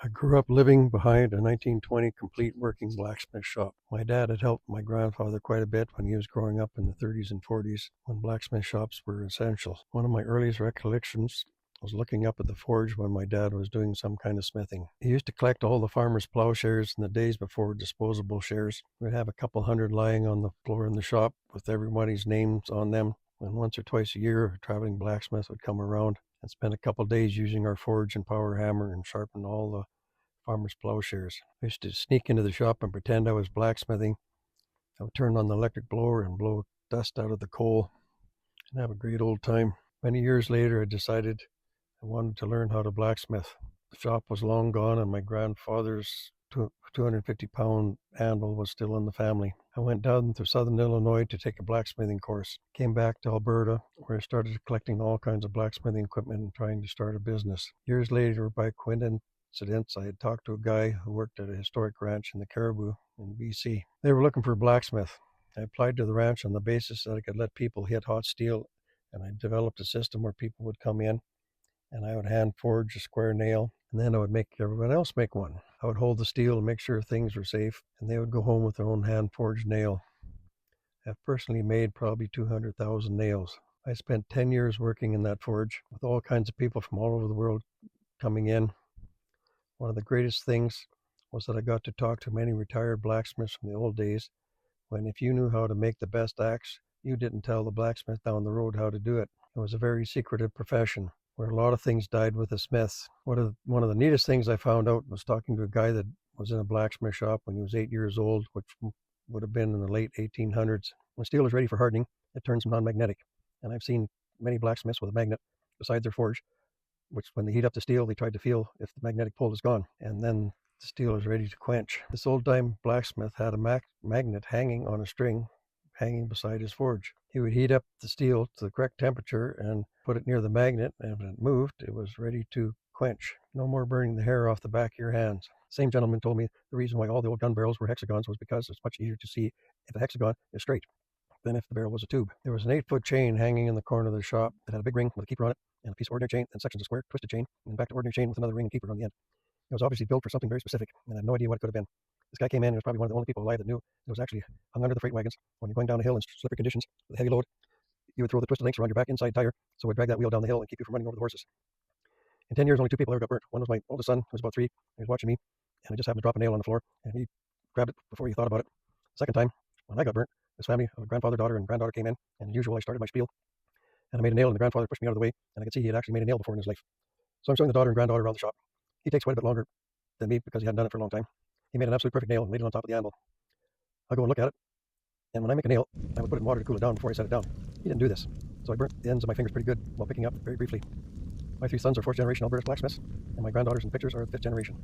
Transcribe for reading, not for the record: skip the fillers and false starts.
I grew up living behind a 1920 complete working blacksmith shop. My dad had helped my grandfather quite a bit when he was growing up in the 30s and 40s when blacksmith shops were essential. One of my earliest recollections was looking up at the forge when my dad was doing some kind of smithing. He used to collect all the farmers' plowshares in the days before disposable shares. We'd have a couple hundred lying on the floor in the shop with everybody's names on them. And once or twice a year, a traveling blacksmith would come around and spend a couple of days using our forge and power hammer and sharpen all the farmers' plowshares. I used to sneak into the shop and pretend I was blacksmithing. I would turn on the electric blower and blow dust out of the coal and have a great old time. Many years later, I decided I wanted to learn how to blacksmith. The shop was long gone, and my grandfather's 250-pound anvil was still in the family. I went down to southern Illinois to take a blacksmithing course. Came back to Alberta, where I started collecting all kinds of blacksmithing equipment and trying to start a business. Years later, by coincidence, I had talked to a guy who worked at a historic ranch in the Caribou in BC. They were looking for a blacksmith. I applied to the ranch on the basis that I could let people hit hot steel, and I developed a system where people would come in and I would hand forge a square nail, and then I would make everyone else make one. I would hold the steel and make sure things were safe, and they would go home with their own hand forged nail. I've personally made probably 200,000 nails. I spent 10 years working in that forge with all kinds of people from all over the world coming in. One of the greatest things was that I got to talk to many retired blacksmiths from the old days when if you knew how to make the best axe, you didn't tell the blacksmith down the road how to do it. It was a very secretive profession where a lot of things died with the smiths. One of the neatest things I found out was talking to a guy that was in a blacksmith shop when he was 8 years old, which would have been in the late 1800s. When steel is ready for hardening, it turns non-magnetic. And I've seen many blacksmiths with a magnet beside their forge, which when they heat up the steel, they tried to feel if the magnetic pull is gone. And then the steel is ready to quench. This old-time blacksmith had a magnet hanging on a string hanging beside his forge. He would heat up the steel to the correct temperature and put it near the magnet, and when it moved, it was ready to quench. No more burning the hair off the back of your hands. The same gentleman told me the reason why all the old gun barrels were hexagons was because it's much easier to see if the hexagon is straight than if the barrel was a tube. There was an 8-foot chain hanging in the corner of the shop that had a big ring with a keeper on it, and a piece of ordinary chain, and sections of square twisted chain, and back to ordinary chain with another ring and keeper on the end. It was obviously built for something very specific, and I had no idea what it could have been. This guy came in and was probably one of the only people alive that knew it was actually hung under the freight wagons. When you're going down a hill in slippery conditions with a heavy load, you would throw the twisted links around your back inside tire, so it would drag that wheel down the hill and keep you from running over the horses. In 10 years, only 2 people ever got burnt. One was my oldest son, who was about 3. He was watching me, and I just happened to drop a nail on the floor, and he grabbed it before he thought about it. Second time, when I got burnt, his family of a grandfather, daughter, and granddaughter came in, and as usual, I started my spiel, and I made a nail, and the grandfather pushed me out of the way, and I could see he had actually made a nail before in his life. So I'm showing the daughter and granddaughter around the shop. He takes quite a bit longer than me because he hadn't done it for a long time. He made an absolute perfect nail and laid it on top of the anvil. I go and look at it, and when I make a nail, I would put it in water to cool it down before I set it down. He didn't do this, so I burnt the ends of my fingers pretty good while picking up very briefly. My 3 sons are 4th generation Alberta blacksmiths, and my granddaughters in pictures are 5th generation.